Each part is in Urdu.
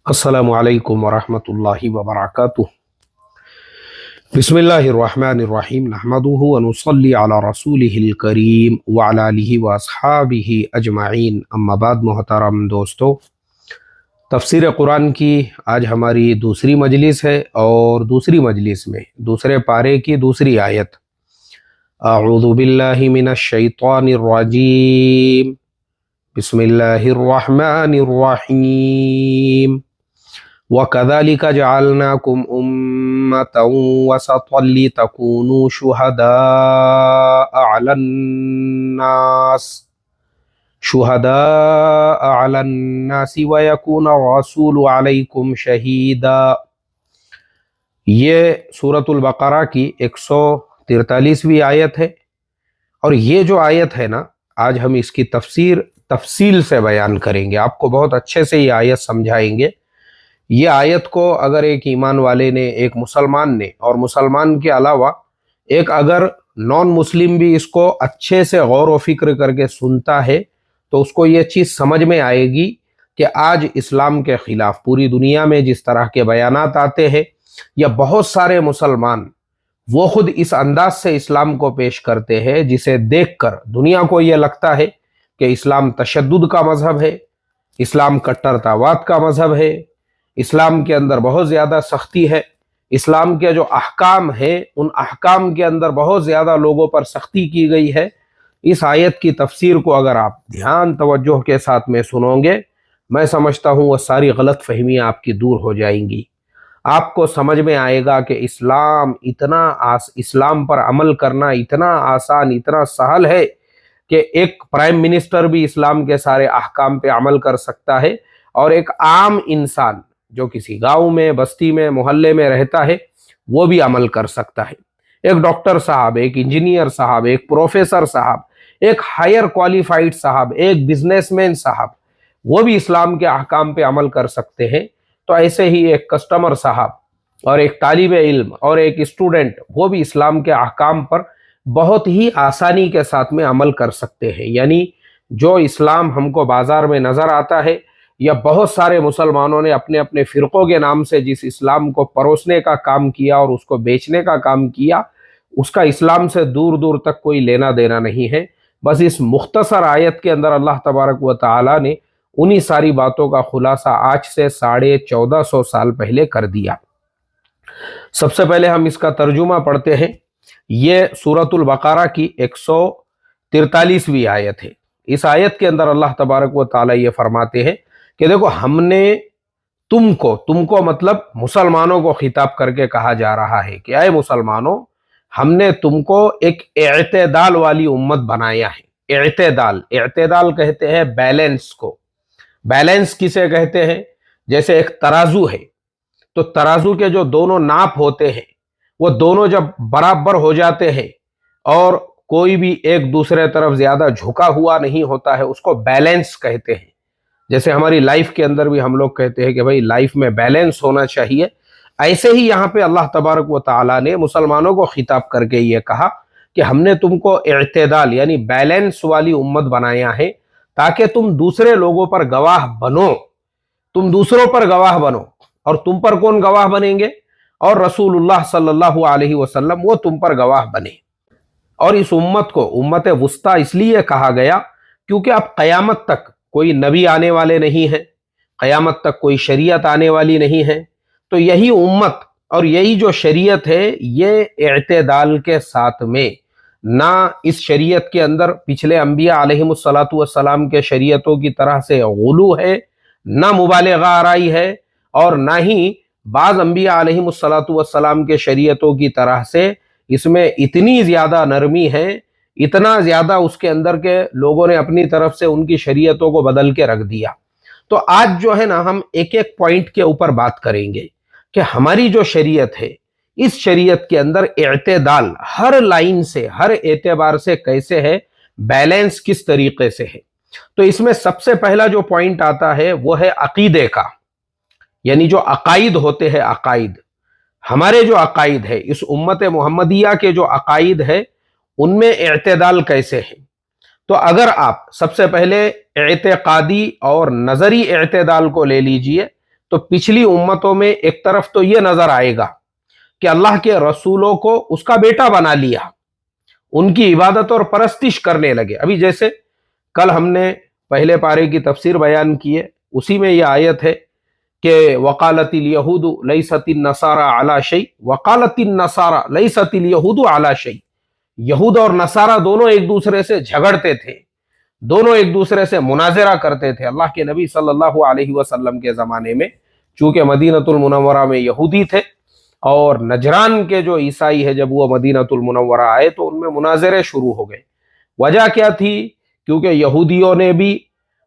السلام علیکم ورحمۃ اللہ وبرکاتہ۔ بسم اللہ الرحمن الرحیم، نحمدہ ونصلی علی رسولہ الکریم وعلی آلہ واصحابہ اجمعین، اما بعد۔ محترم دوستو، تفسیر قرآن کی آج ہماری دوسری مجلس ہے، اور دوسری مجلس میں دوسرے پارے کی دوسری آیت، اعوذ باللہ من الشیطان الرجیم، بسم اللہ الرحمن الرحیم، وَكَذَلِكَ جَعَلْنَاكُمْ أُمَّةً وَسَطًا لِتَكُونُوا شُهَدَاءَ عَلَى النَّاسِ وَيَكُونَ الرَّسُولُ عَلَيْكُمْ شَهِيدًا۔ یہ سورۃ البقرہ کی 143ویں آیت ہے، اور یہ جو آیت ہے نا، آج ہم اس کی تفصیل سے بیان کریں گے، آپ کو بہت اچھے سے یہ آیت سمجھائیں گے۔ یہ آیت کو اگر ایک ایمان والے نے، ایک مسلمان نے، اور مسلمان کے علاوہ ایک اگر نان مسلم بھی اس کو اچھے سے غور و فکر کر کے سنتا ہے، تو اس کو یہ چیز سمجھ میں آئے گی کہ آج اسلام کے خلاف پوری دنیا میں جس طرح کے بیانات آتے ہیں، یا بہت سارے مسلمان وہ خود اس انداز سے اسلام کو پیش کرتے ہیں جسے دیکھ کر دنیا کو یہ لگتا ہے کہ اسلام تشدد کا مذہب ہے، اسلام کٹرتاواد کا مذہب ہے، اسلام کے اندر بہت زیادہ سختی ہے، اسلام کے جو احکام ہیں ان احکام کے اندر بہت زیادہ لوگوں پر سختی کی گئی ہے۔ اس آیت کی تفسیر کو اگر آپ دھیان توجہ کے ساتھ میں سنو گے، میں سمجھتا ہوں وہ ساری غلط فہمیاں آپ کی دور ہو جائیں گی۔ آپ کو سمجھ میں آئے گا کہ اسلام پر عمل کرنا اتنا آسان، اتنا سہل ہے کہ ایک پرائم منسٹر بھی اسلام کے سارے احکام پہ عمل کر سکتا ہے، اور ایک عام انسان جو کسی گاؤں میں، بستی میں، محلے میں رہتا ہے، وہ بھی عمل کر سکتا ہے۔ ایک ڈاکٹر صاحب، ایک انجینئر صاحب، ایک پروفیسر صاحب، ایک ہائر کوالیفائیڈ صاحب، ایک بزنس مین صاحب، وہ بھی اسلام کے احکام پہ عمل کر سکتے ہیں۔ تو ایسے ہی ایک کسٹمر صاحب، اور ایک طالب علم، اور ایک اسٹوڈنٹ، وہ بھی اسلام کے احکام پر بہت ہی آسانی کے ساتھ میں عمل کر سکتے ہیں۔ یعنی جو اسلام ہم کو بازار میں نظر آتا ہے، یا بہت سارے مسلمانوں نے اپنے اپنے فرقوں کے نام سے جس اسلام کو پروسنے کا کام کیا اور اس کو بیچنے کا کام کیا، اس کا اسلام سے دور دور تک کوئی لینا دینا نہیں ہے۔ بس اس مختصر آیت کے اندر اللہ تبارک و تعالی نے انہی ساری باتوں کا خلاصہ آج سے 1450 سال پہلے کر دیا۔ سب سے پہلے ہم اس کا ترجمہ پڑھتے ہیں۔ یہ سورۃ البقرہ کی 143ویں آیت ہے۔ اس آیت کے اندر اللہ تبارک و تعالی یہ فرماتے ہیں کہ دیکھو، ہم نے تم کو مطلب مسلمانوں کو خطاب کر کے کہا جا رہا ہے کہ اے مسلمانوں، ہم نے تم کو ایک اعتدال والی امت بنایا ہے۔ اعتدال کہتے ہیں بیلنس کو۔ بیلنس کسے کہتے ہیں؟ جیسے ایک ترازو ہے، تو ترازو کے جو دونوں ناپ ہوتے ہیں، وہ دونوں جب برابر ہو جاتے ہیں اور کوئی بھی ایک دوسرے طرف زیادہ جھکا ہوا نہیں ہوتا ہے، اس کو بیلنس کہتے ہیں۔ جیسے ہماری لائف کے اندر بھی ہم لوگ کہتے ہیں کہ بھائی لائف میں بیلنس ہونا چاہیے، ایسے ہی یہاں پہ اللہ تبارک و تعالیٰ نے مسلمانوں کو خطاب کر کے یہ کہا کہ ہم نے تم کو اعتدال یعنی بیلنس والی امت بنایا ہے، تاکہ تم دوسرے لوگوں پر گواہ بنو، تم دوسروں پر گواہ بنو۔ اور تم پر کون گواہ بنیں گے؟ اور رسول اللہ صلی اللہ علیہ وسلم وہ تم پر گواہ بنے۔ اور اس امت کو امت وسطیٰ اس لیے کہا گیا کیونکہ اب قیامت تک کوئی نبی آنے والے نہیں ہیں، قیامت تک کوئی شریعت آنے والی نہیں ہے، تو یہی امت اور یہی جو شریعت ہے، یہ اعتدال کے ساتھ میں، نہ اس شریعت کے اندر پچھلے انبیاء علیہم السلام کے شریعتوں کی طرح سے غلو ہے، نہ مبالغہ آرائی ہے، اور نہ ہی بعض انبیاء علیہم السلام کے شریعتوں کی طرح سے اس میں اتنی زیادہ نرمی ہے، اتنا زیادہ اس کے اندر کے لوگوں نے اپنی طرف سے ان کی شریعتوں کو بدل کے رکھ دیا۔ تو آج جو ہے نا، ہم ایک ایک پوائنٹ کے اوپر بات کریں گے کہ ہماری جو شریعت ہے، اس شریعت کے اندر اعتدال ہر لائن سے، ہر اعتبار سے کیسے ہے، بیلنس کس طریقے سے ہے۔ تو اس میں سب سے پہلا جو پوائنٹ آتا ہے وہ ہے عقیدے کا، یعنی جو عقائد ہوتے ہیں، عقائد، ہمارے جو عقائد ہے، اس امت محمدیہ کے جو عقائد ہے، ان میں اعتدال کیسے ہے۔ تو اگر آپ سب سے پہلے اعتقادی اور نظری اعتدال کو لے لیجئے، تو پچھلی امتوں میں ایک طرف تو یہ نظر آئے گا کہ اللہ کے رسولوں کو اس کا بیٹا بنا لیا، ان کی عبادت اور پرستش کرنے لگے۔ ابھی جیسے کل ہم نے پہلے پارے کی تفسیر بیان کی ہے، اسی میں یہ آیت ہے کہ وقالت الیہود لیست النصارى علی شیء، وقالت النصارى لیست الیہود علی شیء۔ یہود اور نصارہ دونوں ایک دوسرے سے جھگڑتے تھے، دونوں ایک دوسرے سے مناظرہ کرتے تھے۔ اللہ کے نبی صلی اللہ علیہ وسلم کے زمانے میں چونکہ مدینۃ المنورہ میں یہودی تھے اور نجران کے جو عیسائی ہے جب وہ مدینۃ المنورہ آئے تو ان میں مناظرے شروع ہو گئے۔ وجہ کیا تھی؟ کیونکہ یہودیوں نے بھی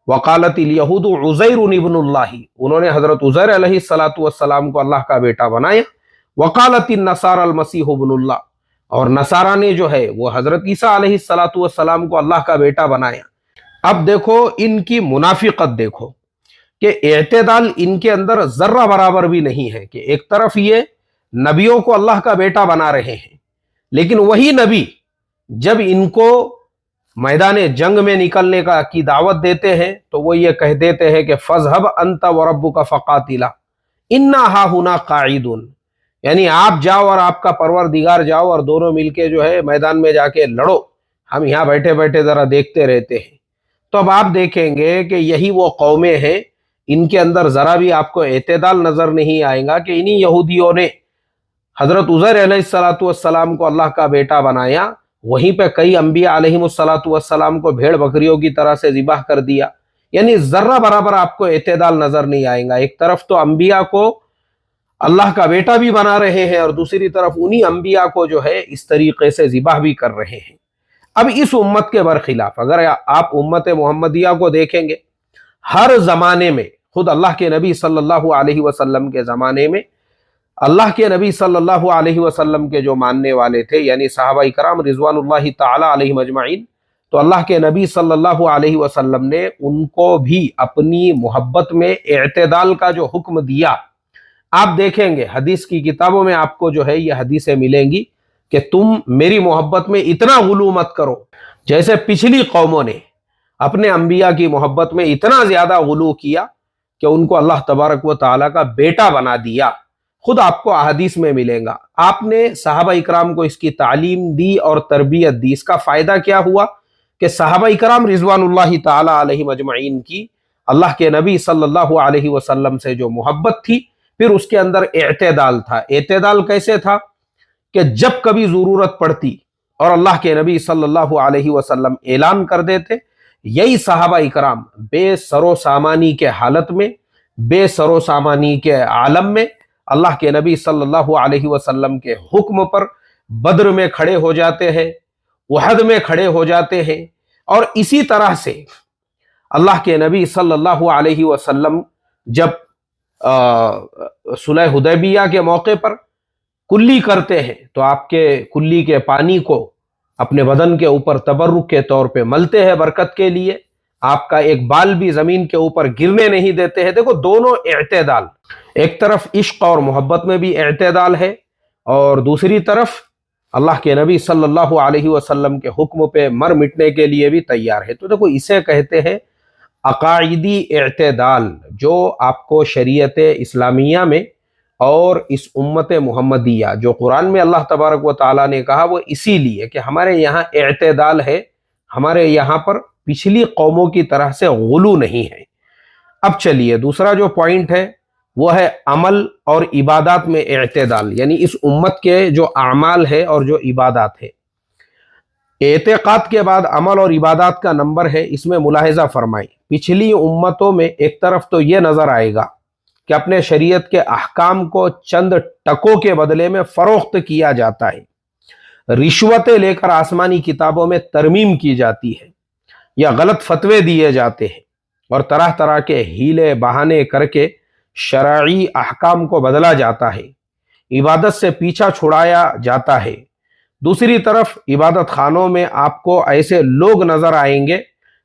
وقالت الیہود عزیر ابن اللہ، انہوں نے حضرت عزیر علیہ السلام کو اللہ کا بیٹا بنایا۔ وقالت النصارى المسیح ابن اللہ، اور نصارہ نے جو ہے وہ حضرت عیسیٰ علیہ السلام کو اللہ کا بیٹا بنایا۔ اب دیکھو ان کی منافقت، دیکھو کہ اعتدال ان کے اندر ذرہ برابر بھی نہیں ہے، کہ ایک طرف یہ نبیوں کو اللہ کا بیٹا بنا رہے ہیں، لیکن وہی نبی جب ان کو میدان جنگ میں نکلنے کی دعوت دیتے ہیں تو وہ یہ کہہ دیتے ہیں کہ فَاذْهَبْ أَنْتَ وَرَبُّكَ فَقَاتِلَا إِنَّا هَاهُنَا قَاعِدُونَ، یعنی آپ جاؤ اور آپ کا پروردگار جاؤ اور دونوں مل کے جو ہے میدان میں جا کے لڑو، ہم یہاں بیٹھے بیٹھے ذرا دیکھتے رہتے ہیں۔ تو اب آپ دیکھیں گے کہ یہی وہ قومیں ہیں، ان کے اندر ذرا بھی آپ کو اعتدال نظر نہیں آئے گا کہ انہی یہودیوں نے حضرت عزیر علیہ السلام کو اللہ کا بیٹا بنایا، وہیں پہ کئی انبیاء علیہ السلام کو بھیڑ بکریوں کی طرح سے ذبح کر دیا۔ یعنی ذرہ برابر آپ کو اعتدال نظر نہیں آئے گا، ایک طرف تو انبیاء کو اللہ کا بیٹا بھی بنا رہے ہیں اور دوسری طرف انہی انبیاء کو جو ہے اس طریقے سے ذبح بھی کر رہے ہیں۔ اب اس امت کے برخلاف اگر آپ امت محمدیہ کو دیکھیں گے، ہر زمانے میں خود اللہ کے نبی صلی اللہ علیہ وسلم کے زمانے میں اللہ کے نبی صلی اللہ علیہ وسلم کے جو ماننے والے تھے یعنی صحابہ کرام رضوان اللہ تعالی علیہم اجمعین، تو اللہ کے نبی صلی اللہ علیہ وسلم نے ان کو بھی اپنی محبت میں اعتدال کا جو حکم دیا۔ آپ دیکھیں گے حدیث کی کتابوں میں آپ کو جو ہے یہ حدیثیں ملیں گی کہ تم میری محبت میں اتنا غلو مت کرو، جیسے پچھلی قوموں نے اپنے انبیاء کی محبت میں اتنا زیادہ غلو کیا کہ ان کو اللہ تبارک و تعالیٰ کا بیٹا بنا دیا۔ خود آپ کو احادیث میں ملے گا۔ آپ نے صحابہ اکرام کو اس کی تعلیم دی اور تربیت دی، اس کا فائدہ کیا ہوا کہ صحابہ اکرام رضوان اللہ تعالی علیہم اجمعین کی اللہ کے نبی صلی اللہ علیہ وسلم سے جو محبت تھی، پھر اس کے اندر اعتدال تھا۔ اعتدال کیسے تھا کہ جب کبھی ضرورت پڑتی اور اللہ کے نبی صلی اللہ علیہ وسلم اعلان کر دیتے، یہی صحابہ اکرام بے سر و سامانی کے حالت میں، بے سر و سامانی کے عالم میں اللہ کے نبی صلی اللہ علیہ وسلم کے حکم پر بدر میں کھڑے ہو جاتے ہیں، احد میں کھڑے ہو جاتے ہیں، اور اسی طرح سے اللہ کے نبی صلی اللہ علیہ وسلم جب صلح حدیبیہ کے موقع پر کلی کرتے ہیں تو آپ کے کلی کے پانی کو اپنے بدن کے اوپر تبرک کے طور پہ ملتے ہیں برکت کے لیے، آپ کا ایک بال بھی زمین کے اوپر گرنے نہیں دیتے ہیں۔ دیکھو دونوں اعتدال، ایک طرف عشق اور محبت میں بھی اعتدال ہے اور دوسری طرف اللہ کے نبی صلی اللہ علیہ وسلم کے حکم پہ مر مٹنے کے لیے بھی تیار ہے۔ تو دیکھو اسے کہتے ہیں عقائدی اعتدال، جو آپ کو شریعت اسلامیہ میں اور اس امت محمدیہ جو قرآن میں اللہ تبارک و تعالیٰ نے کہا وہ اسی لیے کہ ہمارے یہاں اعتدال ہے، ہمارے یہاں پر پچھلی قوموں کی طرح سے غلو نہیں ہے۔ اب چلیے دوسرا جو پوائنٹ ہے وہ ہے عمل اور عبادات میں اعتدال، یعنی اس امت کے جو اعمال ہے اور جو عبادات ہے۔ اعتقاد کے بعد عمل اور عبادات کا نمبر ہے، اس میں ملاحظہ فرمائیں پچھلی امتوں میں ایک طرف تو یہ نظر آئے گا کہ اپنے شریعت کے احکام کو چند ٹکوں کے بدلے میں فروخت کیا جاتا ہے، رشوتیں لے کر آسمانی کتابوں میں ترمیم کی جاتی ہے یا غلط فتوے دیے جاتے ہیں اور طرح طرح کے ہیلے بہانے کر کے شرعی احکام کو بدلا جاتا ہے، عبادت سے پیچھا چھڑایا جاتا ہے۔ دوسری طرف عبادت خانوں میں آپ کو ایسے لوگ نظر آئیں گے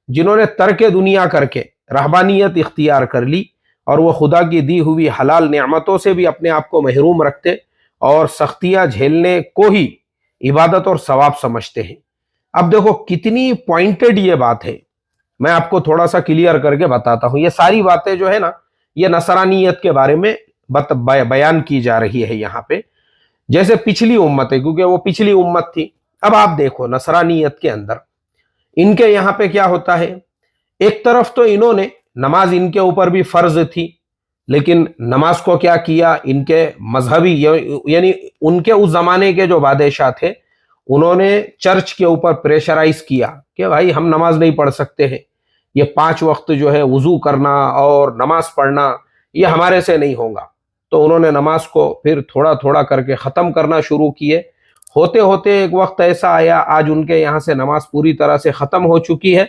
جنہوں نے ترک دنیا کر کے رہبانیت اختیار کر لی اور وہ خدا کی دی ہوئی حلال نعمتوں سے بھی اپنے آپ کو محروم رکھتے اور سختیاں جھیلنے کو ہی عبادت اور ثواب سمجھتے ہیں۔ اب دیکھو کتنی پوائنٹڈ یہ بات ہے، میں آپ کو تھوڑا سا کلیئر کر کے بتاتا ہوں۔ یہ ساری باتیں جو ہے نا یہ نصرانیت کے بارے میں بیان کی جا رہی ہے یہاں پہ، جیسے پچھلی امت ہے، کیونکہ وہ پچھلی امت تھی۔ اب آپ دیکھو نصرانیت کے اندر ان کے یہاں پہ کیا ہوتا ہے، ایک طرف تو انہوں نے نماز ان کے اوپر بھی فرض تھی، لیکن نماز کو کیا کیا، ان کے مذہبی یعنی ان کے اس زمانے کے جو بادشاہ تھے انہوں نے چرچ کے اوپر پریشرائز کیا کہ بھائی ہم نماز نہیں پڑھ سکتے ہیں، یہ 5 وقت جو ہے وضو کرنا اور نماز پڑھنا یہ ہمارے سے نہیں ہوگا۔ تو انہوں نے نماز کو پھر تھوڑا تھوڑا کر کے ختم کرنا شروع کیے، ہوتے ہوتے ایک وقت ایسا آیا آج ان کے یہاں سے نماز پوری طرح سے ختم ہو چکی ہے،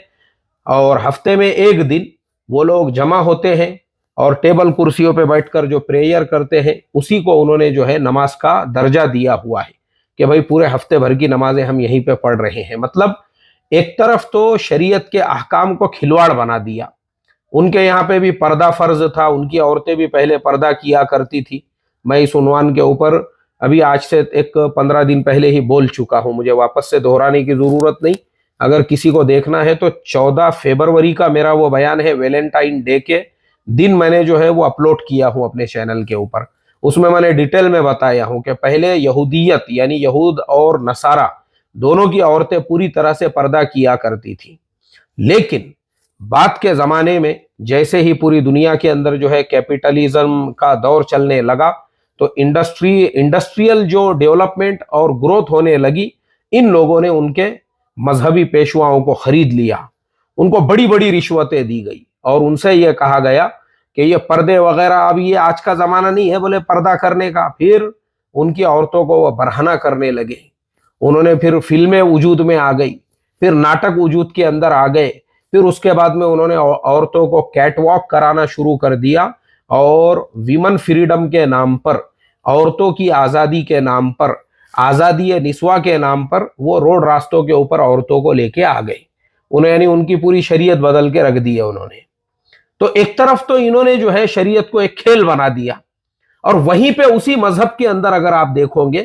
اور ہفتے میں ایک دن وہ لوگ جمع ہوتے ہیں اور ٹیبل کرسیوں پہ بیٹھ کر جو پریئر کرتے ہیں اسی کو انہوں نے جو ہے نماز کا درجہ دیا ہوا ہے کہ بھائی پورے ہفتے بھر کی نمازیں ہم یہیں پہ پڑھ رہے ہیں۔ مطلب ایک طرف تو شریعت کے احکام کو کھلواڑ بنا دیا، ان کے یہاں پہ بھی پردہ فرض تھا، ان کی عورتیں بھی پہلے پردہ کیا کرتی تھی۔ میں اس عنوان کے اوپر ابھی آج سے 15 دن پہلے ہی بول چکا ہوں، مجھے واپس سے دہرانے کی ضرورت نہیں، اگر کسی کو دیکھنا ہے تو 14 فروری کا میرا وہ بیان ہے ویلنٹائن ڈے کے دن، میں نے جو ہے وہ اپلوڈ کیا ہوں اپنے چینل کے اوپر، اس میں نے ڈیٹیل میں بتایا ہوں کہ پہلے یہودیت یعنی یہود اور نصارہ دونوں کی عورتیں پوری طرح سے پردہ کیا کرتی تھی، لیکن بعد کے زمانے میں جیسے ہی پوری دنیا کے اندر جو ہے کیپٹلزم کا دور چلنے لگا تو انڈسٹریل جو ڈیولپمنٹ اور گروتھ ہونے لگی، ان لوگوں نے ان کے مذہبی پیشواؤں کو خرید لیا، ان کو بڑی بڑی رشوتیں دی گئی اور ان سے یہ کہا گیا کہ یہ پردے وغیرہ اب یہ آج کا زمانہ نہیں ہے بولے پردہ کرنے کا۔ پھر ان کی عورتوں کو وہ برہنہ کرنے لگے، انہوں نے پھر فلمیں وجود میں آ گئی، پھر ناٹک وجود کے اندر آ گئے، پھر اس کے بعد میں انہوں نے عورتوں کو کیٹ واک کرانا شروع کر دیا، اور ویمن فریڈم کے نام پر، عورتوں کی آزادی کے نام پر، آزادی نسواں کے نام پر وہ روڈ راستوں کے اوپر عورتوں کو لے کے آ گئے، انہیں یعنی ان کی پوری شریعت بدل کے رکھ دی ہے انہوں نے۔ تو ایک طرف تو انہوں نے جو ہے شریعت کو ایک کھیل بنا دیا، اور وہیں پہ اسی مذہب کے اندر اگر آپ دیکھو گے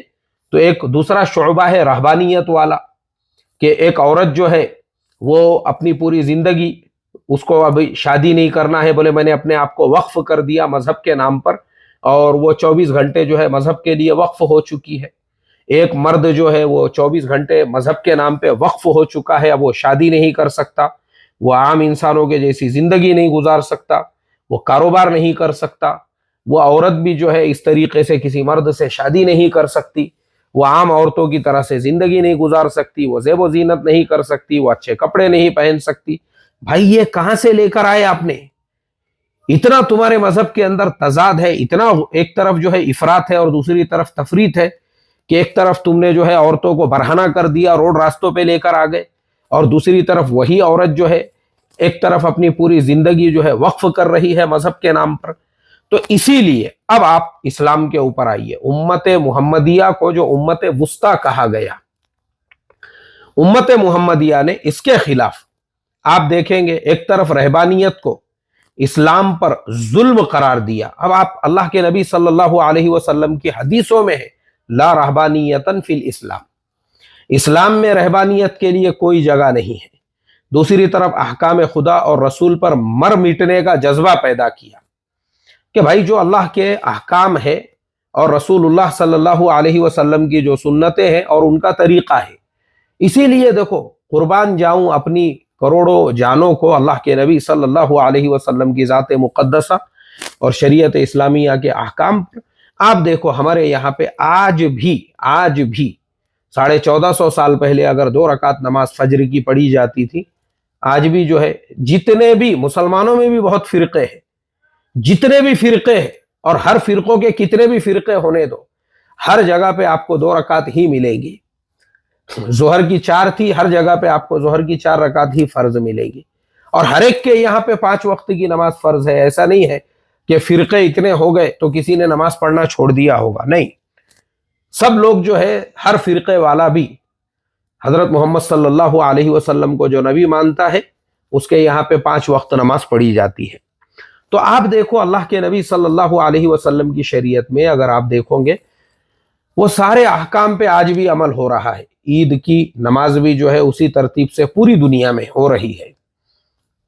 تو ایک دوسرا شعبہ ہے رہبانیت والا، کہ ایک عورت جو ہے وہ اپنی پوری زندگی، اس کو ابھی شادی نہیں کرنا ہے بولے میں نے اپنے آپ کو وقف کر دیا مذہب کے نام پر، اور وہ 24 گھنٹے جو ہے مذہب کے لیے وقف ہو چکی ہے۔ ایک مرد جو ہے وہ 24 گھنٹے مذہب کے نام پہ وقف ہو چکا ہے، اب وہ شادی نہیں کر سکتا، وہ عام انسانوں کے جیسی زندگی نہیں گزار سکتا، وہ کاروبار نہیں کر سکتا، وہ عورت بھی جو ہے اس طریقے سے کسی مرد سے شادی نہیں کر سکتی، وہ عام عورتوں کی طرح سے زندگی نہیں گزار سکتی، وہ زیب و زینت نہیں کر سکتی، وہ اچھے کپڑے نہیں پہن سکتی۔ بھائی یہ کہاں سے لے کر آئے آپ نے؟ اتنا تمہارے مذہب کے اندر تضاد ہے، اتنا ایک طرف جو ہے افراط ہے اور دوسری طرف تفریط ہے، کہ ایک طرف تم نے جو ہے عورتوں کو برہنہ کر دیا، روڈ راستوں پہ لے کر آ گئے، اور دوسری طرف وہی عورت جو ہے ایک طرف اپنی پوری زندگی جو ہے وقف کر رہی ہے مذہب کے نام پر۔ تو اسی لیے اب آپ اسلام کے اوپر آئیے، امت محمدیہ کو جو امت وسطیٰ کہا گیا، امت محمدیہ نے اس کے خلاف آپ دیکھیں گے ایک طرف رہبانیت کو اسلام پر ظلم قرار دیا۔ اب آپ اللہ کے نبی صلی اللہ علیہ وسلم کی حدیثوں میں ہے لا رہبانیتن فی الاسلام، اسلام میں رہبانیت کے لیے کوئی جگہ نہیں ہے۔ دوسری طرف احکام خدا اور رسول پر مر مٹنے کا جذبہ پیدا کیا کہ بھائی جو اللہ کے احکام ہے اور رسول اللہ صلی اللہ علیہ وسلم کی جو سنتیں ہیں اور ان کا طریقہ ہے، اسی لیے دیکھو قربان جاؤں اپنی کروڑوں جانوں کو اللہ کے نبی صلی اللہ علیہ وسلم کی ذات مقدسہ اور شریعت اسلامیہ کے احکام پر۔ آپ دیکھو ہمارے یہاں پہ آج بھی 1450 سال پہلے اگر 2 رکعت نماز فجر کی پڑھی جاتی تھی، آج بھی جو ہے جتنے بھی مسلمانوں میں بھی بہت فرقے ہیں، جتنے بھی فرقے ہیں، اور ہر فرقوں کے کتنے بھی فرقے ہونے دو، ہر جگہ پہ آپ کو 2 رکعت ہی ملے گی۔ ظہر کی 4 تھی، ہر جگہ پہ آپ کو ظہر کی 4 رکعت ہی فرض ملے گی، اور ہر ایک کے یہاں پہ 5 وقت کی نماز فرض ہے۔ ایسا نہیں ہے کہ فرقے اتنے ہو گئے تو کسی نے نماز پڑھنا چھوڑ دیا ہوگا، نہیں، سب لوگ جو ہے ہر فرقے والا بھی حضرت محمد صلی اللہ علیہ وسلم کو جو نبی مانتا ہے اس کے یہاں پہ 5 وقت نماز پڑھی جاتی ہے۔ تو آپ دیکھو اللہ کے نبی صلی اللہ علیہ وسلم کی شریعت میں اگر آپ دیکھو گے وہ سارے احکام پہ آج بھی عمل ہو رہا ہے۔ عید کی نماز بھی جو ہے اسی ترتیب سے پوری دنیا میں ہو رہی ہے۔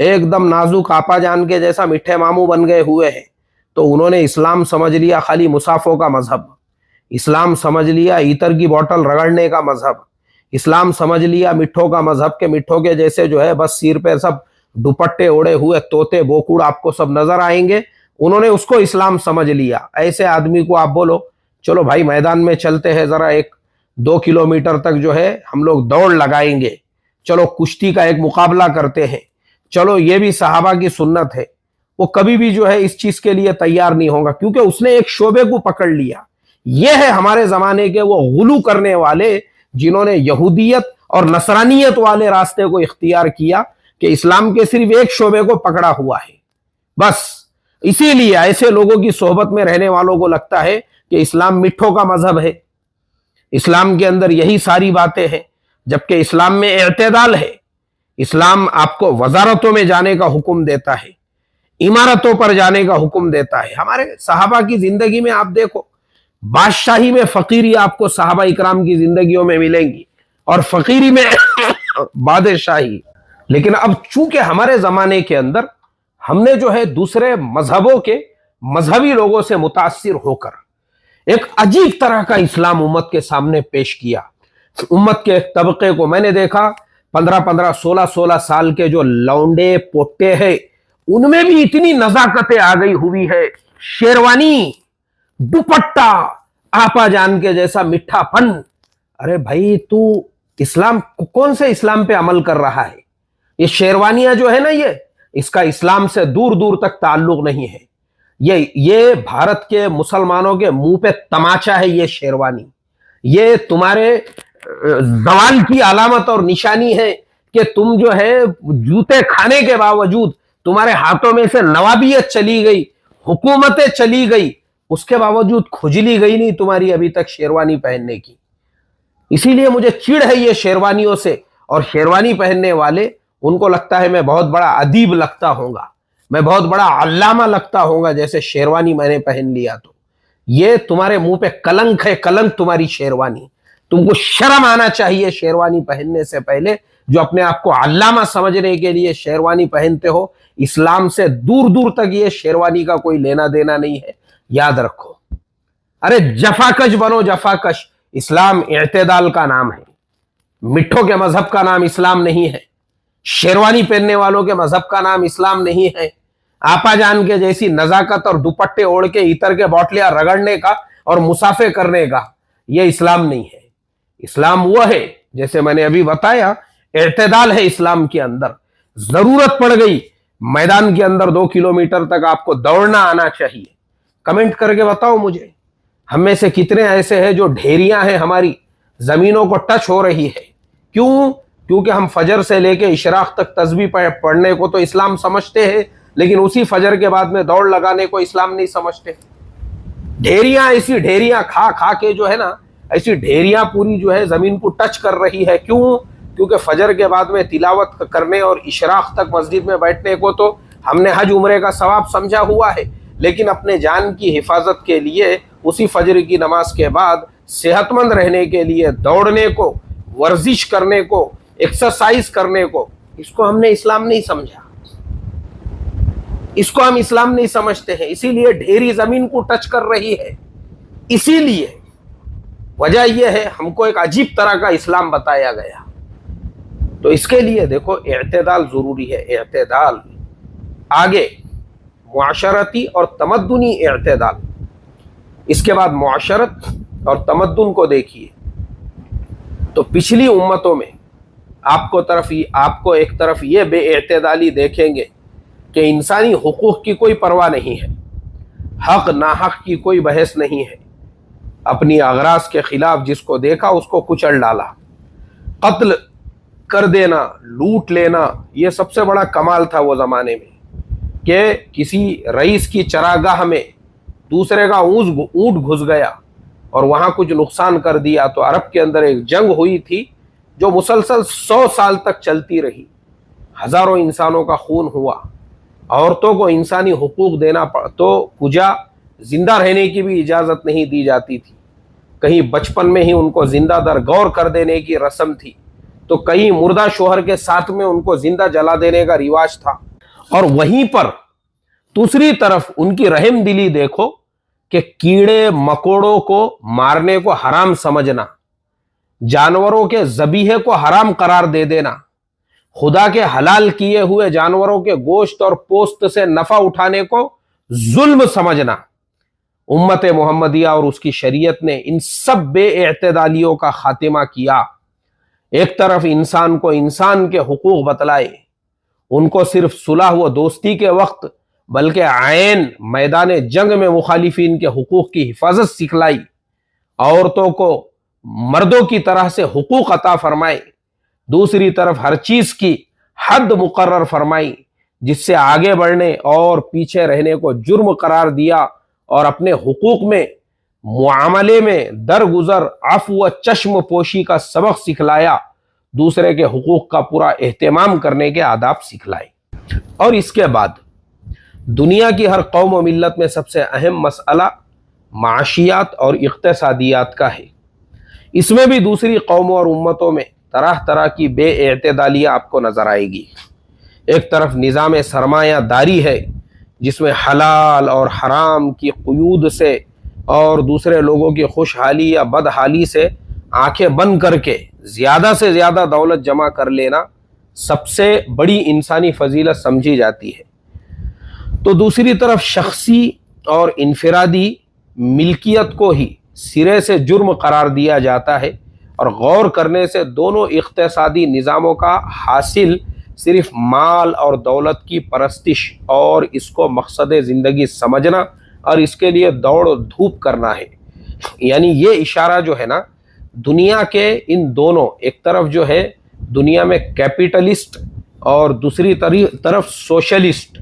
ایک دم نازک آپا جان کے جیسا میٹھے ماموں بن گئے ہوئے ہیں، تو انہوں نے اسلام سمجھ لیا خالی مسافوں کا مذہب، اسلام سمجھ لیا عطر کی بوتل رگڑنے کا مذہب، اسلام سمجھ لیا مٹھوں کا مذہب کے مٹھوں کے جیسے جو ہے بس سیر پہ سب دوپٹے اوڑے ہوئے طوطے بوکوڑ آپ کو سب نظر آئیں گے، انہوں نے اس کو اسلام سمجھ لیا۔ ایسے آدمی کو آپ بولو چلو بھائی میدان میں چلتے ہیں، ذرا 1-2 کلومیٹر تک جو ہے ہم لوگ دوڑ لگائیں گے، چلو کشتی کا ایک مقابلہ کرتے ہیں، چلو یہ بھی صحابہ کی سنت ہے، وہ کبھی بھی جو ہے اس چیز کے لیے تیار نہیں ہوگا، کیونکہ اس نے ایک شعبے کو پکڑ لیا۔ یہ ہے ہمارے زمانے کے وہ غلو کرنے والے جنہوں نے یہودیت اور نصرانیت والے راستے کو اختیار کیا کہ اسلام کے صرف ایک شعبے کو پکڑا ہوا ہے بس۔ اسی لیے ایسے لوگوں کی صحبت میں رہنے والوں کو لگتا ہے کہ اسلام مٹھوں کا مذہب ہے، اسلام کے اندر یہی ساری باتیں ہیں، جبکہ اسلام میں اعتدال ہے۔ اسلام آپ کو وزارتوں میں جانے کا حکم دیتا ہے، عمارتوں پر جانے کا حکم دیتا ہے۔ ہمارے صحابہ کی زندگی میں آپ دیکھو، بادشاہی میں فقیری آپ کو صحابہ اکرام کی زندگیوں میں ملیں گی، اور فقیری میں بادشاہی۔ لیکن اب چونکہ ہمارے زمانے کے اندر ہم نے جو ہے دوسرے مذہبوں کے مذہبی لوگوں سے متاثر ہو کر ایک عجیب طرح کا اسلام امت کے سامنے پیش کیا۔ امت کے ایک طبقے کو میں نے دیکھا 15-15 16-16 سال کے جو لونڈے پوٹے ہیں، ان میں بھی اتنی نزاکتیں آ گئی ہوئی ہے، شیروانی، دوپٹہ، آپا جان کے جیسا میٹھا پن۔ ارے بھائی تو اسلام کون سے اسلام پہ عمل کر رہا ہے؟ یہ شیروانیاں جو ہے نا، یہ اس کا اسلام سے دور دور تک تعلق نہیں ہے۔ یہ بھارت کے مسلمانوں کے منہ پہ تماچا ہے یہ شیروانی، یہ تمہارے زوال کی علامت اور نشانی ہے کہ تم جو ہے جوتے کھانے کے باوجود تمہارے ہاتھوں میں سے نوابیت چلی گئی، حکومتیں چلی گئی، اس کے باوجود کھجلی گئی نہیں تمہاری ابھی تک شیروانی پہننے کی۔ اسی لیے مجھے چڑ ہے یہ شیروانیوں سے، اور شیروانی پہننے والے ان کو لگتا ہے میں بہت بڑا ادیب لگتا ہوں گا، میں بہت بڑا علامہ لگتا ہوں گا جیسے شیروانی میں نے پہن لیا۔ تو یہ تمہارے منہ پہ کلنک ہے، کلنک تمہاری شیروانی۔ تم کو شرم آنا چاہیے شیروانی پہننے سے پہلے، جو اپنے آپ کو علامہ سمجھنے کے لیے شیروانی پہنتے ہو۔ اسلام سے دور دور تک یہ شیروانی کا کوئی لینا دینا نہیں ہے، یاد رکھو۔ ارے جفاکش بنو، جفاکش۔ اسلام اعتدال کا نام ہے، مٹھوں کے مذہب کا نام اسلام نہیں ہے، شیروانی پہننے والوں کے مذہب کا نام اسلام نہیں ہے، آپا جان کے جیسی نزاکت اور دوپٹے اوڑھ کے عطر کے بوٹلیاں رگڑنے کا اور مسافے کرنے کا یہ اسلام نہیں ہے۔ اسلام وہ ہے، جیسے میں نے ابھی بتایا، اعتدال ہے اسلام کے اندر۔ ضرورت پڑ گئی میدان کے اندر 2 کلومیٹر تک آپ کو دوڑنا آنا چاہیے۔ کمنٹ کر کے بتاؤ مجھے، ہم میں سے کتنے ایسے ہیں جو ڈھیریاں ہیں ہماری زمینوں کو ٹچ ہو رہی ہے؟ کیوں؟ کیونکہ ہم فجر سے لے کے اشراق تک تسبیح پڑھنے کو تو اسلام سمجھتے ہیں، لیکن اسی فجر کے بعد میں دوڑ لگانے کو اسلام نہیں سمجھتے۔ ڈھیریاں، ایسی ڈھیریاں کھا کھا کے جو ہے نا، ایسی ڈھیریاں پوری جو ہے زمین کو ٹچ کر رہی ہے۔ کیوں؟ کیونکہ فجر کے بعد میں تلاوت کرنے اور اشراق تک مسجد میں بیٹھنے کو تو ہم نے حج عمرے کا ثواب سمجھا ہوا ہے، لیکن اپنے جان کی حفاظت کے لیے اسی فجر کی نماز کے بعد صحت مند رہنے کے لیے دوڑنے کو، ورزش کرنے کو، ایکسرسائز کرنے کو، اس کو ہم نے اسلام نہیں سمجھا، اس کو ہم اسلام نہیں سمجھتے ہیں۔ اسی لیے ڈھیری زمین کو ٹچ کر رہی ہے۔ اسی لیے وجہ یہ ہے ہم کو ایک عجیب طرح کا اسلام بتایا گیا۔ تو اس کے لیے دیکھو اعتدال ضروری ہے، اعتدال۔ آگے معاشرتی اور تمدنی اعتدال، اس کے بعد معاشرت اور تمدن کو دیکھیے تو پچھلی امتوں میں آپ کو ایک طرف یہ بے اعتدالی دیکھیں گے کہ انسانی حقوق کی کوئی پرواہ نہیں ہے، حق ناحق کی کوئی بحث نہیں ہے، اپنی اغراض کے خلاف جس کو دیکھا اس کو کچل ڈالا، قتل کر دینا، لوٹ لینا، یہ سب سے بڑا کمال تھا وہ زمانے میں کہ کسی رئیس کی چراگاہ میں دوسرے کا اونٹ گھس گیا اور وہاں کچھ نقصان کر دیا، تو عرب کے اندر ایک جنگ ہوئی تھی جو مسلسل 100 سال تک چلتی رہی، ہزاروں انسانوں کا خون ہوا، عورتوں کو انسانی حقوق دینا تو کجا زندہ رہنے کی بھی اجازت نہیں دی جاتی تھی، کہیں بچپن میں ہی ان کو زندہ درگور کر دینے کی رسم تھی، تو کہیں مردہ شوہر کے ساتھ میں ان کو زندہ جلا دینے کا رواج تھا۔ اور وہیں پر دوسری طرف ان کی رحم دلی دیکھو کہ کیڑے مکوڑوں کو مارنے کو حرام سمجھنا، جانوروں کے ذبیحے کو حرام قرار دے دینا، خدا کے حلال کیے ہوئے جانوروں کے گوشت اور پوست سے نفع اٹھانے کو ظلم سمجھنا، امت محمدیہ اور اس کی شریعت نے ان سب بے اعتدالیوں کا خاتمہ کیا۔ ایک طرف انسان کو انسان کے حقوق بتلائے، ان کو صرف صلح و دوستی کے وقت بلکہ عین میدان جنگ میں مخالفین کے حقوق کی حفاظت سکھلائی، عورتوں کو مردوں کی طرح سے حقوق عطا فرمائے، دوسری طرف ہر چیز کی حد مقرر فرمائی جس سے آگے بڑھنے اور پیچھے رہنے کو جرم قرار دیا، اور اپنے حقوق میں معاملے میں درگزر عفو و چشم پوشی کا سبق سکھلایا، دوسرے کے حقوق کا پورا اہتمام کرنے کے آداب سکھلائے۔ اور اس کے بعد دنیا کی ہر قوم و ملت میں سب سے اہم مسئلہ معاشیات اور اقتصادیات کا ہے۔ اس میں بھی دوسری قوموں اور امتوں میں طرح طرح کی بے اعتدالیاں آپ کو نظر آئے گی۔ ایک طرف نظام سرمایہ داری ہے جس میں حلال اور حرام کی قیود سے اور دوسرے لوگوں کی خوشحالی یا بدحالی سے آنکھیں بند کر کے زیادہ سے زیادہ دولت جمع کر لینا سب سے بڑی انسانی فضیلت سمجھی جاتی ہے، تو دوسری طرف شخصی اور انفرادی ملکیت کو ہی سرے سے جرم قرار دیا جاتا ہے، اور غور کرنے سے دونوں اقتصادی نظاموں کا حاصل صرف مال اور دولت کی پرستش اور اس کو مقصد زندگی سمجھنا اور اس کے لیے دوڑ دھوپ کرنا ہے۔ یعنی یہ اشارہ جو ہے نا دنیا کے ان دونوں، ایک طرف جو ہے دنیا میں کیپیٹلسٹ اور دوسری طرف سوشلسٹ،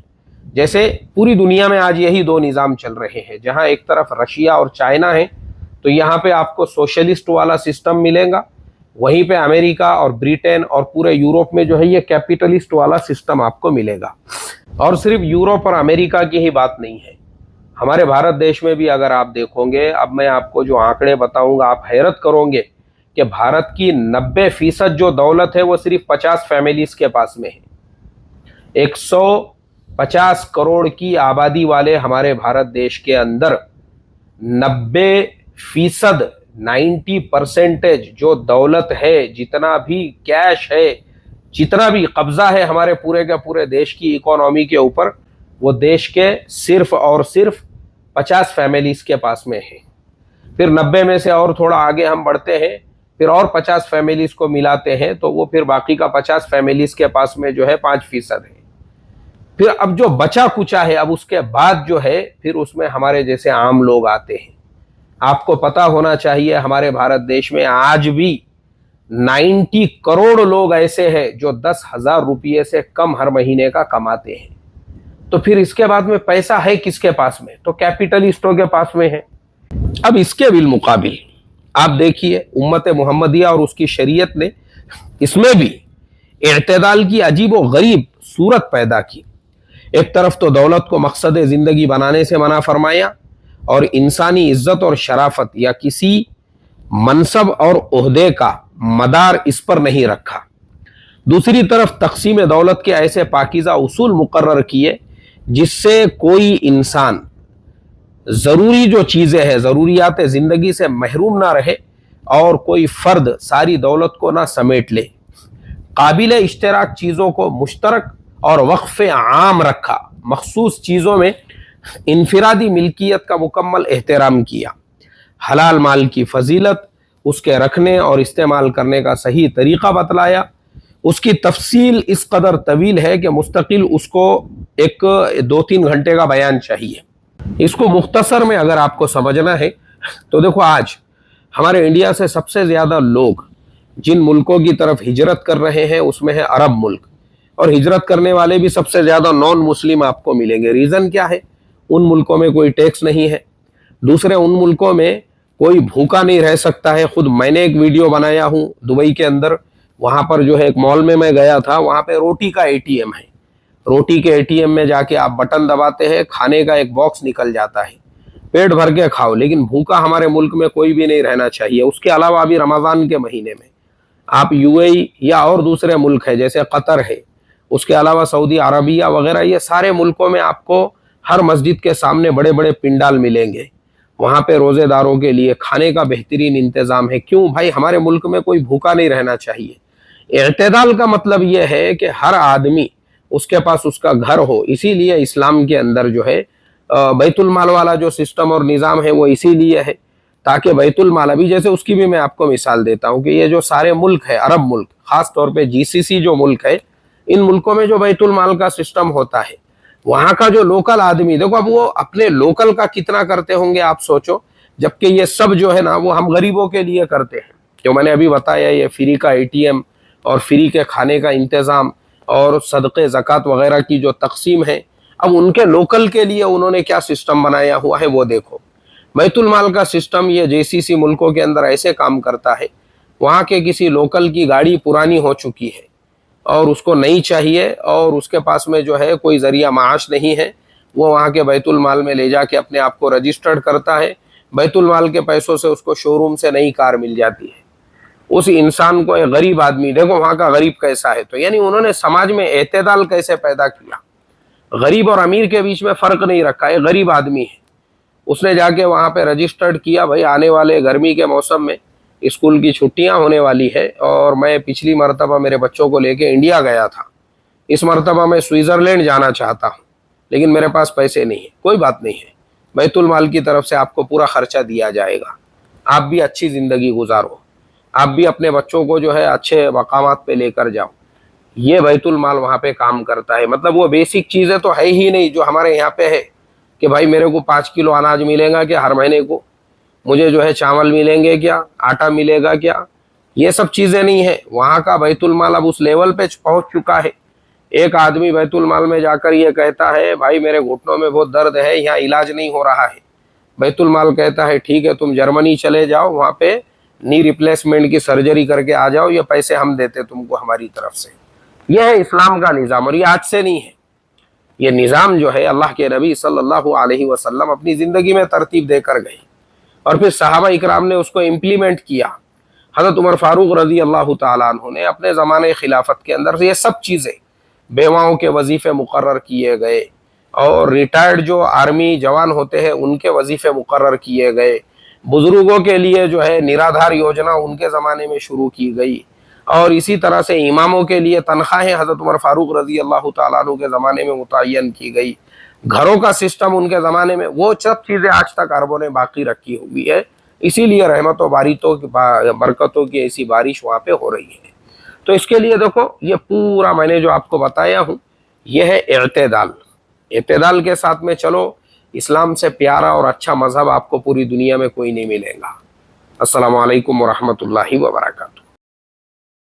جیسے پوری دنیا میں آج یہی دو نظام چل رہے ہیں، جہاں ایک طرف رشیا اور چائنا ہے تو یہاں پہ آپ کو سوشلسٹ والا سسٹم ملے گا، وہیں پہ امریکہ اور برٹن اور پورے یورپ میں جو ہے یہ کیپیٹلسٹ والا سسٹم آپ کو ملے گا۔ اور صرف یورپ اور امریکہ کی ہی بات نہیں ہے، ہمارے بھارت دیش میں بھی اگر آپ دیکھو گے، اب میں آپ کو جو آنکڑے بتاؤں گا آپ حیرت کرو گے کہ بھارت کی 90% جو دولت ہے وہ صرف 50 فیملیز کے پاس میں ہے۔ 150 کروڑ کی آبادی والے ہمارے بھارت دیش کے اندر 90% جو دولت ہے، جتنا بھی کیش ہے، جتنا بھی قبضہ ہے ہمارے پورے کے پورے دیش کی اکانومی کے اوپر، وہ دیش کے صرف اور صرف 50 فیملیز کے پاس میں ہے۔ پھر 90 میں سے اور تھوڑا آگے ہم بڑھتے ہیں، پھر اور 50 فیملیز کو ملاتے ہیں تو وہ پھر باقی کا 50 فیملیز کے پاس میں جو ہے 5% ہے۔ پھر اب جو بچا کچا ہے، اب اس کے بعد جو ہے پھر اس میں ہمارے جیسے عام لوگ آتے ہیں۔ آپ کو پتا ہونا چاہیے ہمارے بھارت دیش میں آج بھی 90 کروڑ لوگ ایسے ہیں جو 10,000 روپئے سے کم ہر مہینے کا کماتے ہیں۔ تو پھر اس کے بعد میں پیسہ ہے کس کے پاس میں؟ تو کیپیٹلسٹوں کے پاس میں ہے۔ اب اس کے بالمقابل آپ دیکھیے امت محمدیہ اور اس کی شریعت نے اس میں بھی اعتدال کی عجیب و غریب صورت پیدا کی۔ ایک طرف تو دولت کو مقصد زندگی بنانے سے منع فرمایا اور انسانی عزت اور شرافت یا کسی منصب اور عہدے کا مدار اس پر نہیں رکھا، دوسری طرف تقسیم دولت کے ایسے پاکیزہ اصول مقرر کیے جس سے کوئی انسان ضروری جو چیزیں ہیں، ضروریات زندگی سے محروم نہ رہے اور کوئی فرد ساری دولت کو نہ سمیٹ لے۔ قابل اشتراک چیزوں کو مشترک اور وقف عام رکھا، مخصوص چیزوں میں انفرادی ملکیت کا مکمل احترام کیا، حلال مال کی فضیلت، اس کے رکھنے اور استعمال کرنے کا صحیح طریقہ بتلایا۔ اس کی تفصیل اس قدر طویل ہے کہ مستقل اس کو 2-3 گھنٹے کا بیان چاہیے۔ اس کو مختصر میں اگر آپ کو سمجھنا ہے تو دیکھو، آج ہمارے انڈیا سے سب سے زیادہ لوگ جن ملکوں کی طرف ہجرت کر رہے ہیں اس میں ہے عرب ملک، اور ہجرت کرنے والے بھی سب سے زیادہ نان مسلم آپ کو ملیں گے۔ ریزن کیا ہے؟ ان ملکوں میں کوئی ٹیکس نہیں ہے، دوسرے ان ملکوں میں کوئی بھوکا نہیں رہ سکتا ہے۔ خود میں نے ایک ویڈیو بنایا ہوں دبئی کے اندر، وہاں پر جو ہے ایک مال میں گیا تھا، وہاں پہ روٹی کا ATM ہے، روٹی کے ATM میں جا کے آپ بٹن دباتے ہیں، کھانے کا ایک باکس نکل جاتا ہے، پیٹ بھر کے کھاؤ، لیکن بھوکا ہمارے ملک میں کوئی بھی نہیں رہنا چاہیے۔ اس کے علاوہ ابھی رمضان کے مہینے میں آپ UAE یا اور دوسرے ملک ہے جیسے قطر ہے، اس کے علاوہ سعودی عربیہ وغیرہ یہ سارے ملکوں میں آپ کو ہر مسجد کے سامنے بڑے بڑے پنڈال ملیں گے، وہاں پہ روزے داروں کے لیے کھانے کا بہترین انتظام ہے۔ کیوں بھائی؟ ہمارے ملک میں کوئی بھوکا نہیں رہنا چاہیے۔ اعتدال کا مطلب یہ ہے کہ ہر آدمی اس کے پاس اس کا گھر ہو، اسی لیے اسلام کے اندر جو ہے بیت المال والا جو سسٹم اور نظام ہے وہ اسی لیے ہے، تاکہ بیت المال ابھی جیسے اس کی بھی میں آپ کو مثال دیتا ہوں کہ یہ جو سارے ملک ہے، عرب ملک، خاص طور پہ GCC جو ملک ہے، ان ملکوں میں جو بیت المال کا سسٹم ہوتا ہے، وہاں کا جو لوکل آدمی، دیکھو اب وہ اپنے لوکل کا کتنا کرتے ہوں گے آپ سوچو، جبکہ یہ سب جو ہے نا وہ ہم غریبوں کے لیے کرتے ہیں۔ جو میں نے ابھی بتایا، یہ فری کا ATM اور فری کے کھانے کا انتظام اور صدقے زکوٰۃ وغیرہ کی جو تقسیم ہے، اب ان کے لوکل کے لیے انہوں نے کیا سسٹم بنایا ہوا ہے وہ دیکھو۔ بیت المال کا سسٹم یہ GCC ملکوں کے اندر ایسے کام کرتا ہے، وہاں کے کسی لوکل کی گاڑی پرانی ہو چکی ہے اور اس کو نہیں چاہیے اور اس کے پاس میں جو ہے کوئی ذریعہ معاش نہیں ہے، وہ وہاں کے بیت المال میں لے جا کے اپنے آپ کو رجسٹرڈ کرتا ہے، بیت المال کے پیسوں سے اس کو شو روم سے نئی کار مل جاتی ہے۔ اس انسان کو، ایک غریب آدمی، دیکھو وہاں کا غریب کیسا ہے، تو یعنی انہوں نے سماج میں اعتدال کیسے پیدا کیا، غریب اور امیر کے بیچ میں فرق نہیں رکھا۔ ایک غریب آدمی ہے، اس نے جا کے وہاں پہ رجسٹرڈ کیا، بھائی آنے والے گرمی کے موسم میں اسکول کی چھٹیاں ہونے والی ہے اور میں پچھلی مرتبہ میرے بچوں کو لے کے انڈیا گیا تھا، اس مرتبہ میں سوئٹزرلینڈ جانا چاہتا ہوں لیکن میرے پاس پیسے نہیں ہیں۔ کوئی بات نہیں ہے، بیت المال کی طرف سے آپ کو پورا خرچہ دیا جائے گا، آپ بھی اچھی زندگی گزارو، آپ بھی اپنے بچوں کو جو ہے اچھے مقامات پہ لے کر جاؤ۔ یہ بیت المال وہاں پہ کام کرتا ہے۔ مطلب وہ بیسک چیزیں تو ہے ہی نہیں جو ہمارے یہاں پہ ہے کہ بھائی میرے کو 5 کلو اناج ملے گا کہ ہر مہینے کو، مجھے جو ہے چاول ملیں گے کیا، آٹا ملے گا کیا، یہ سب چیزیں نہیں ہیں۔ وہاں کا بیت المال اب اس لیول پہ پہنچ چکا ہے، ایک آدمی بیت المال میں جا کر یہ کہتا ہے بھائی میرے گھٹنوں میں بہت درد ہے، یہاں علاج نہیں ہو رہا ہے، بیت المال کہتا ہے ٹھیک ہے تم جرمنی چلے جاؤ، وہاں پہ نی ریپلیسمنٹ کی سرجری کر کے آ جاؤ، یہ پیسے ہم دیتے تم کو ہماری طرف سے۔ یہ ہے اسلام کا نظام، اور یہ آج سے نہیں ہے، یہ نظام جو ہے اللہ کے نبی صلی اللہ علیہ وسلم اپنی زندگی میں ترتیب دے کر گئے اور پھر صحابہ اکرام نے اس کو امپلیمنٹ کیا۔ حضرت عمر فاروق رضی اللہ تعالیٰ عنہ نے اپنے زمانے خلافت کے اندر یہ سب چیزیں، بیواؤں کے وظیفے مقرر کیے گئے اور ریٹائرڈ جو آرمی جوان ہوتے ہیں ان کے وظیفے مقرر کیے گئے، بزرگوں کے لیے جو ہے نرادھار یوجنا ان کے زمانے میں شروع کی گئی، اور اسی طرح سے اماموں کے لیے تنخواہیں حضرت عمر فاروق رضی اللہ تعالیٰ عنہ کے زمانے میں متعین کی گئی، گھروں کا سسٹم ان کے زمانے میں، وہ سب چیزیں آج تک عربوں نے باقی رکھی ہوئی ہے۔ اسی لیے رحمت و برکتوں کی ایسی بارش وہاں پہ ہو رہی ہے۔ تو اس کے لیے دیکھو یہ پورا میں نے جو آپ کو بتایا ہوں یہ ہے اعتدال۔ اعتدال کے ساتھ میں چلو، اسلام سے پیارا اور اچھا مذہب آپ کو پوری دنیا میں کوئی نہیں ملے گا۔ السلام علیکم ورحمۃ اللہ وبرکاتہ۔